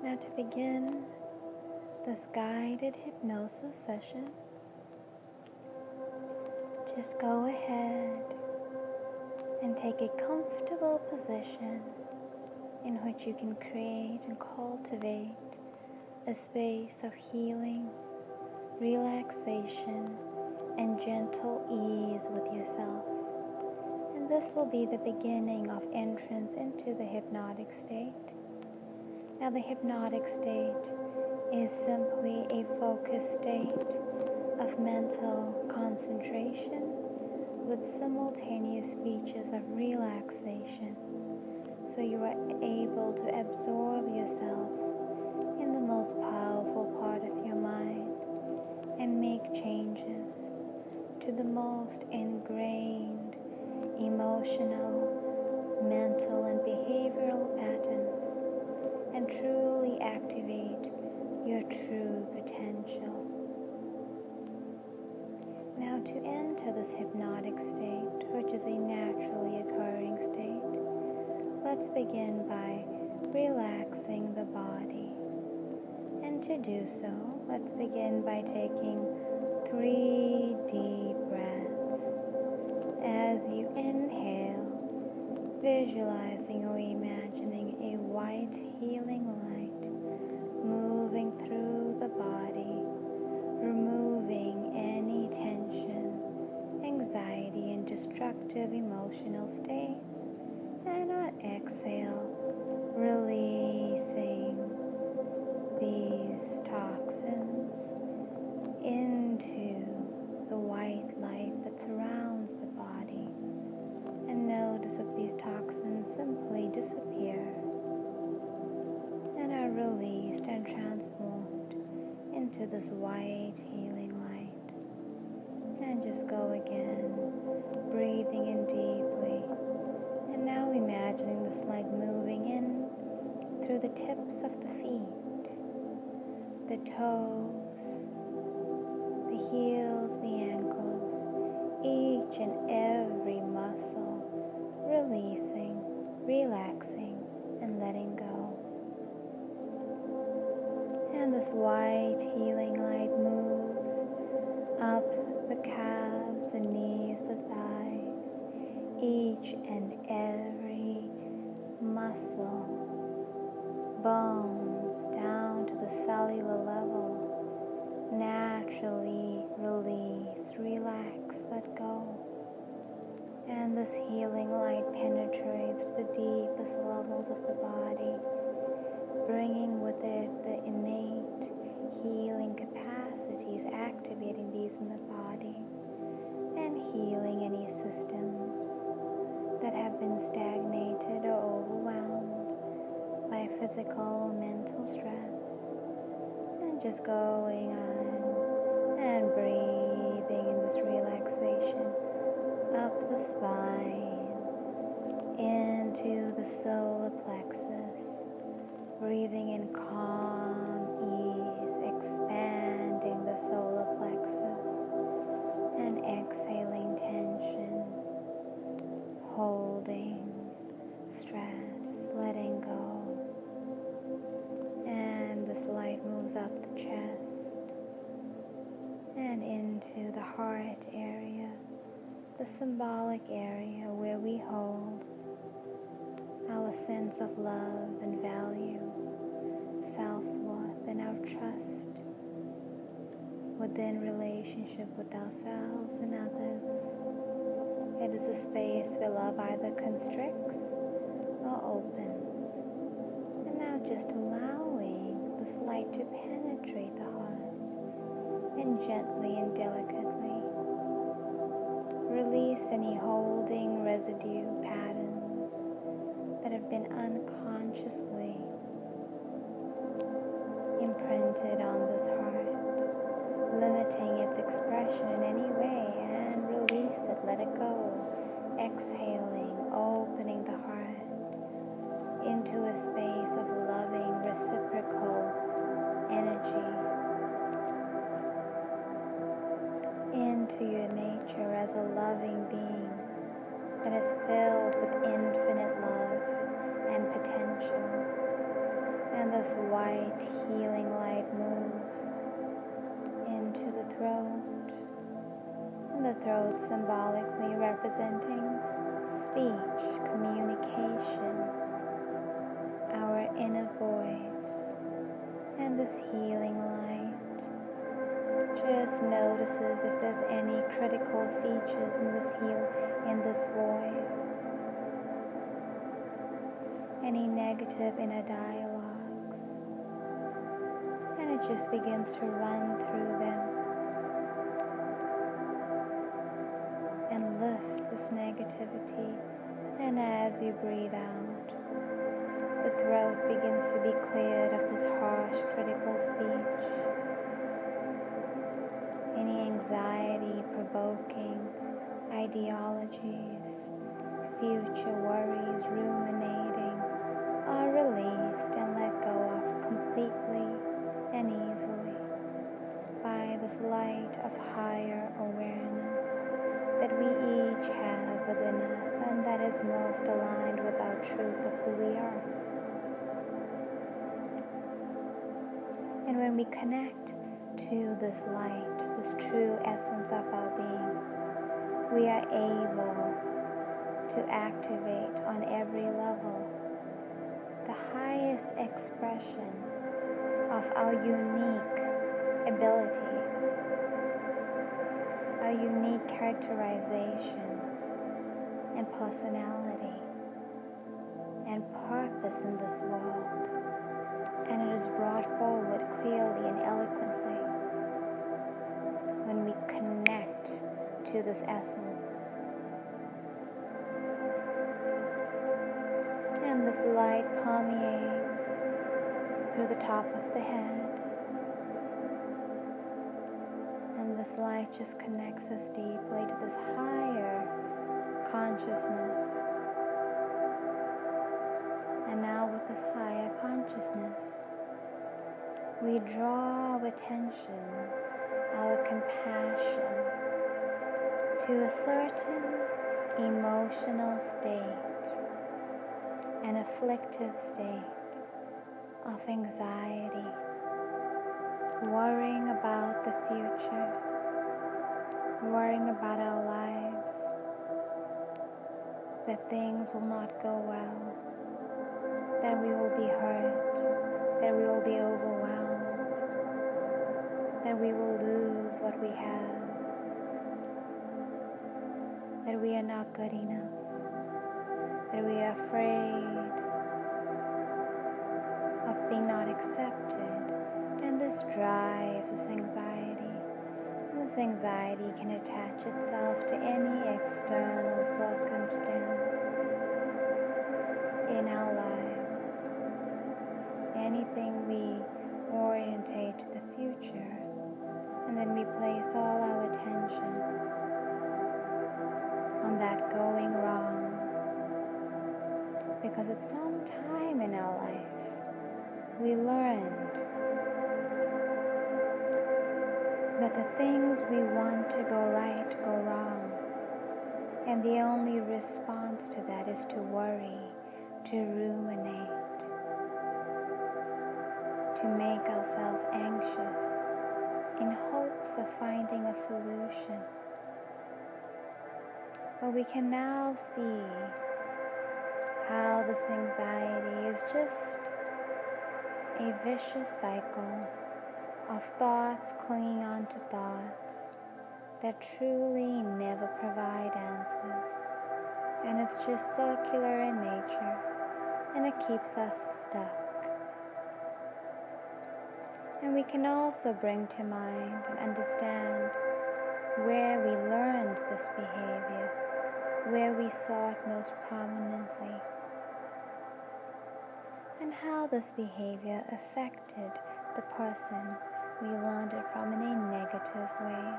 Now to begin this guided hypnosis session, just go ahead and take a comfortable position in which you can create and cultivate a space of healing, relaxation, and gentle ease with yourself. And this will be the beginning of entrance into the hypnotic state. Now, the hypnotic state is simply a focused state of mental concentration with simultaneous features of relaxation, so you are able to absorb yourself in the most powerful part of your mind and make changes to the most ingrained emotional, mental, and behavioral patterns, and truly activate your true potential. Now, to enter this hypnotic state, which is a naturally occurring state, let's begin by relaxing the body. And to do so, let's begin by taking 3 deep breaths. As you inhale, visualizing or imagining a white healing light moving through the body, removing any tension, anxiety, and destructive emotional states. And on exhale, releasing these toxins into the white light that surrounds the body. And notice that these toxins simply disappear and are released and transformed into this white healing light. And just go again, breathing in deeply. And now imagining this light moving in through the tips of the feet, the toes, the heels, the ankles, each and every muscle, releasing, relaxing, and letting go. And this white healing light moves up the calves, the knees, the thighs, each and every muscle, bones, down to the cellular level. Naturally release, relax, let go. And this healing light penetrates the deepest levels of the body, bringing with it the innate healing capacities, activating these in the body, and healing any systems that have been stagnated or overwhelmed by physical or mental stress. And just going on and breathing in this relaxation up the spine into the solar plexus, breathing in calm ease, expanding the solar plexus, and exhaling tension, holding stress, letting go. And this light moves up the chest and into the heart area, the symbolic area where we hold our sense of love and value, self-worth, and our trust within relationship with ourselves and others. It is a space where love either constricts or opens. And now just allowing this light to penetrate the heart, and gently and delicately release any holding residue patterns that have been unconsciously imprinted on this heart, limiting its expression in any way, and release it, let it go. Exhaling, opening the heart into a space of loving, reciprocal energy, into your nature as a loving being that is filled with infinite love and potential. And this white healing light moves into the throat, and the throat symbolically representing speech, communication, our inner voice, and this healing light just notices if there's any critical features in this voice, any negative inner dialogues, and it just begins to run through them and lift this negativity. And as you breathe out, the throat begins to be cleared of this harsh critical speech, any anxiety-provoking ideologies, future worries, ruminating, are released and let go of completely and easily by this light of higher awareness that we each have within us, and that is most aligned with our truth of who we are. And when we connect to this light, this true essence of our being, we are able to activate on every level the highest expression of our unique abilities, our unique characterizations and personality and purpose in this world. And it is brought forward clearly and eloquently when we connect to this essence. And this light permeates through the top of the head. And this light just connects us deeply to this higher consciousness. And now with this higher consciousness, we draw our attention, our compassion to a certain emotional state, an afflictive state of anxiety, worrying about the future, worrying about our lives, that things will not go well, that we will be hurt, that we will be overwhelmed, that we will lose what we have, that we are not good enough, that we are afraid of being not accepted. And this drives this anxiety. And this anxiety can attach itself to any external circumstance in our lives. Anything we orientate to the future, and then we place all our attention on that going wrong, because at some time in our life we learned that the things we want to go right go wrong, and the only response to that is to worry, to ruminate, to make ourselves anxious in hopes of finding a solution. But we can now see how this anxiety is just a vicious cycle of thoughts clinging on to thoughts that truly never provide answers. And it's just circular in nature, and it keeps us stuck. And we can also bring to mind and understand where we learned this behavior, where we saw it most prominently, and how this behavior affected the person we learned it from in a negative way.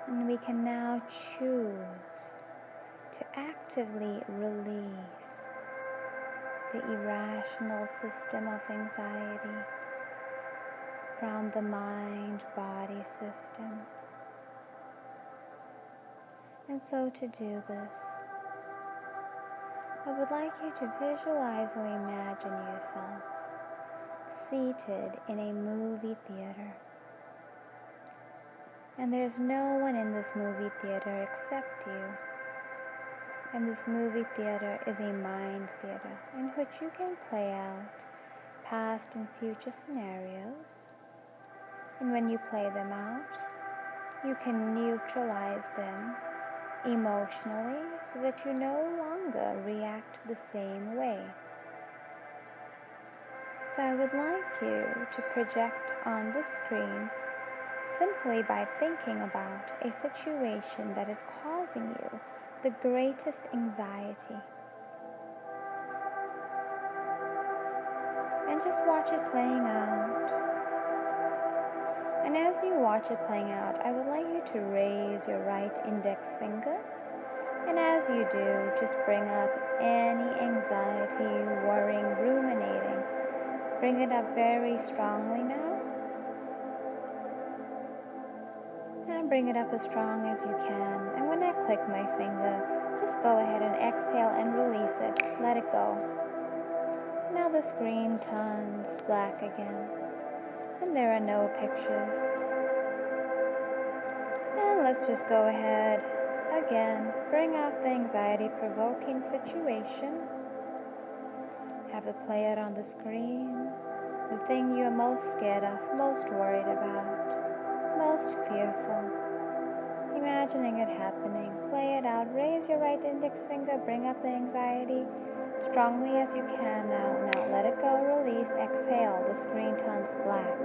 And we can now choose to actively release the irrational system of anxiety from the mind-body system. And so to do this, I would like you to visualize or imagine yourself seated in a movie theater. And there's no one in this movie theater except you. And this movie theater is a mind theater in which you can play out past and future scenarios. And when you play them out, you can neutralize them emotionally so that you no longer react the same way. So I would like you to project on the screen simply by thinking about a situation that is causing you the greatest anxiety. And just watch it playing out. And as you watch it playing out, I would like you to raise your right index finger. And as you do, just bring up any anxiety, worrying, ruminating. Bring it up very strongly now. And bring it up as strong as you can. And when I click my finger, just go ahead and exhale and release it. Let it go. Now the screen turns black again. And there are no pictures. And let's just go ahead again. Bring up the anxiety-provoking situation. Have it play it on the screen. The thing you are most scared of, most worried about, most fearful. Imagining it happening. Play it out. Raise your right index finger. Bring up the anxiety strongly as you can now. Now let it go. Release. Exhale. The screen turns black.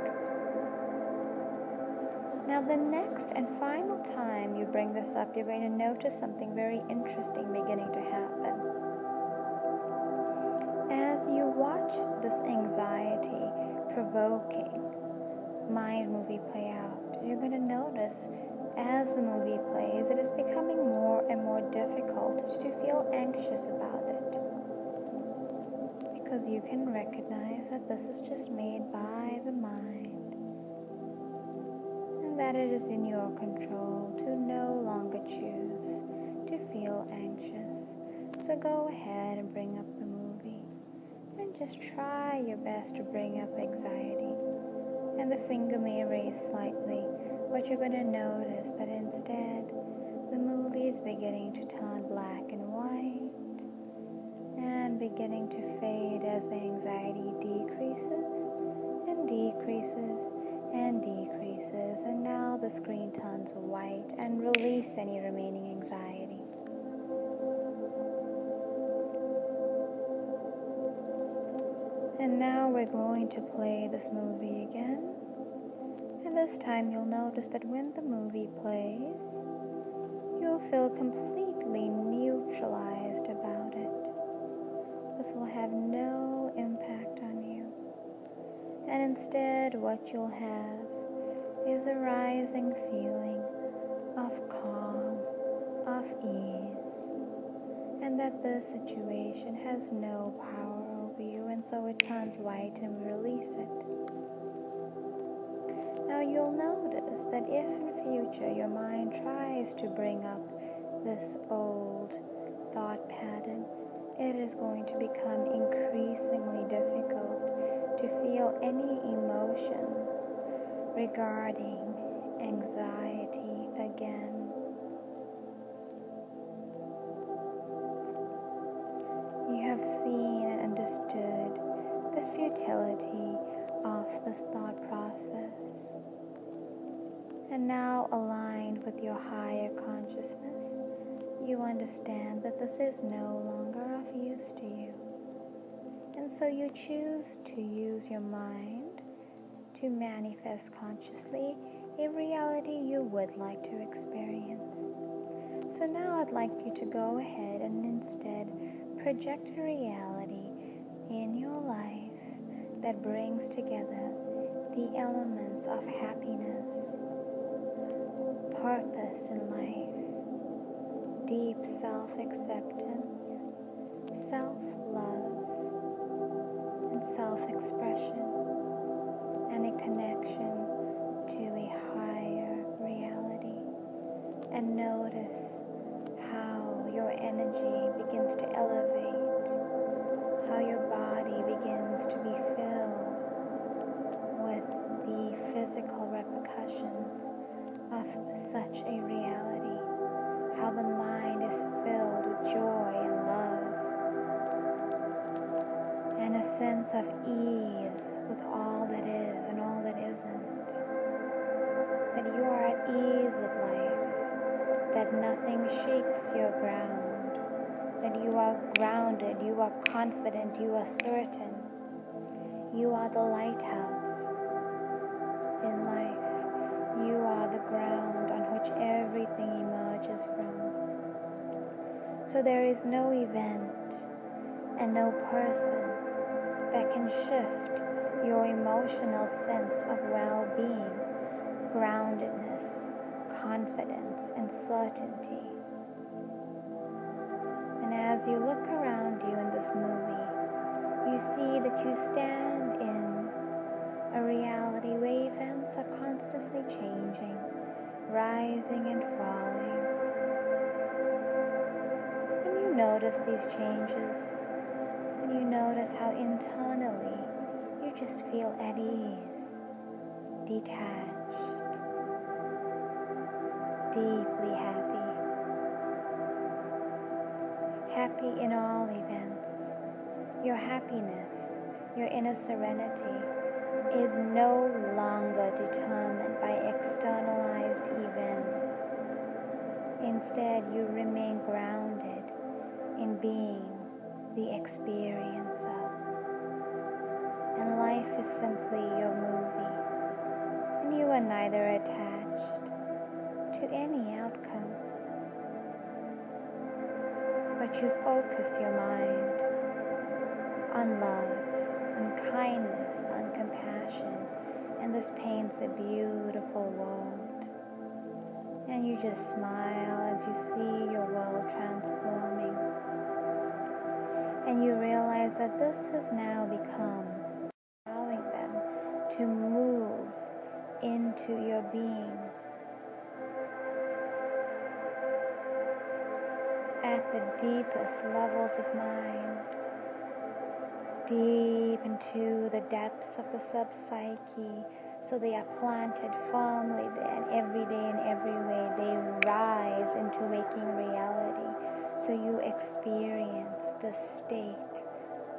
Now the next and final time you bring this up, you're going to notice something very interesting beginning to happen. As you watch this anxiety-provoking mind movie play out, you're going to notice as the movie plays, it is becoming more and more difficult to feel anxious about it. Because you can recognize that this is just made by the mind. And that it is in your control to no longer choose to feel anxious. So go ahead and bring up the movie. And just try your best to bring up anxiety. And the finger may raise slightly, but you're going to notice that instead, the movie is beginning to turn black and white and beginning to fade as the anxiety decreases and decreases and decreases. And now the screen turns white and release any remaining anxiety. And now we're going to play this movie again. And this time you'll notice that when the movie plays, you'll feel completely neutralized about it. This will have no impact on you. And instead what you'll have is a rising feeling of calm, of ease, and that this situation has no power over you, and so it turns white and we release it. Now you'll notice that if in future your mind tries to bring up this old thought pattern, it is going to become increasingly difficult to feel any emotions regarding anxiety again. You have seen and understood the futility of this thought process. And now, aligned with your higher consciousness, you understand that this is no longer of use to you. And so you choose to use your mind to manifest consciously a reality you would like to experience. So now I'd like you to go ahead and instead project a reality in your life that brings together the elements of happiness, purpose in life, deep self-acceptance, self-love, and self-expression, and a connection to a higher reality. And notice how your energy begins to elevate such a reality, how the mind is filled with joy and love, and a sense of ease with all that is and all that isn't, that you are at ease with life, that nothing shakes your ground, that you are grounded, you are confident, you are certain, you are the lighthouse in life, you are the ground on which everything emerges from. So there is no event and no person that can shift your emotional sense of well-being, groundedness, confidence, and certainty. And as you look around you in this movie, you see that you stand in a reality where events are constantly changing, rising and falling. And you notice these changes, and you notice how internally you just feel at ease, detached, deeply happy. Happy in all events. Your happiness, your inner serenity is no longer determined by externalized events. Instead, you remain grounded in being the experiencer. And life is simply your movie, and you are neither attached to any outcome, but you focus your mind on love, on kindness, on compassion, and this paints a beautiful world. And you just smile as you see your world transforming, and you realize that this has now become allowing them to move into your being at the deepest levels of mind, deep into the depths of the sub-psyche, so they are planted firmly there, and every day in every way they rise into waking reality. So you experience the state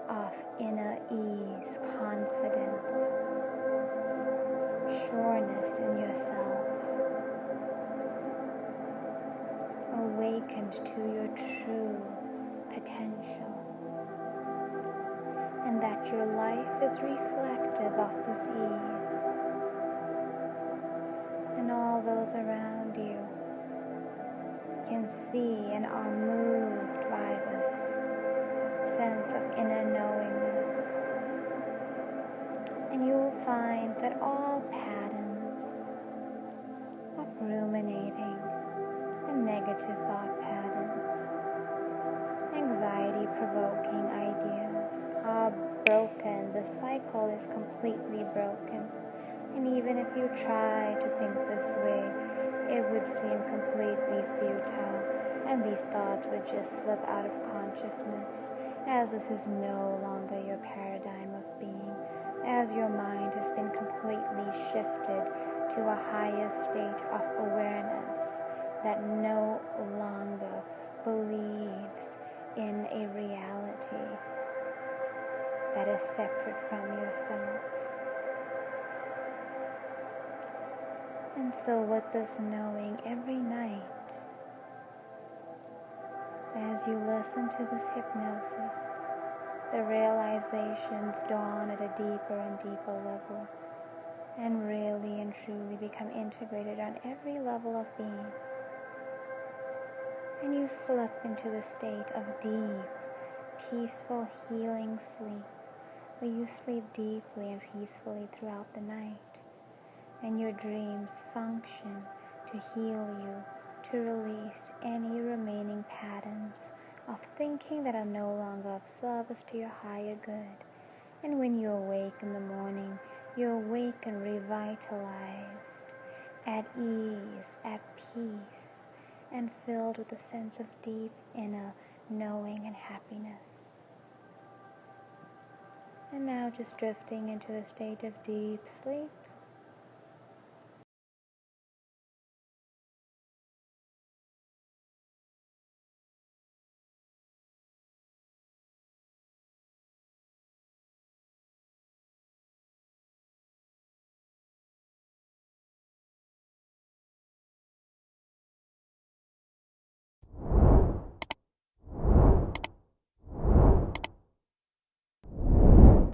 of inner ease, confidence, sureness in yourself, awakened to your true potential, and that your life is reflective of this ease, and all those around you can see and are moved by this sense of inner knowingness. And you will find that all patterns of ruminating and negative thought patterns, anxiety-provoking ideas are broken. The cycle is completely broken. And even if you try to think this way, it would seem completely futile, and these thoughts would just slip out of consciousness, as this is no longer your paradigm of being, as your mind has been completely shifted to a higher state of awareness that no longer believes in a reality that is separate from yourself. And so with this knowing, every night, as you listen to this hypnosis, the realizations dawn at a deeper and deeper level, and really and truly become integrated on every level of being. And you slip into a state of deep, peaceful, healing sleep, where you sleep deeply and peacefully throughout the night. And your dreams function to heal you, to release any remaining patterns of thinking that are no longer of service to your higher good. And when you awake in the morning, you awake and revitalized, at ease, at peace, and filled with a sense of deep inner knowing and happiness. And now just drifting into a state of deep sleep,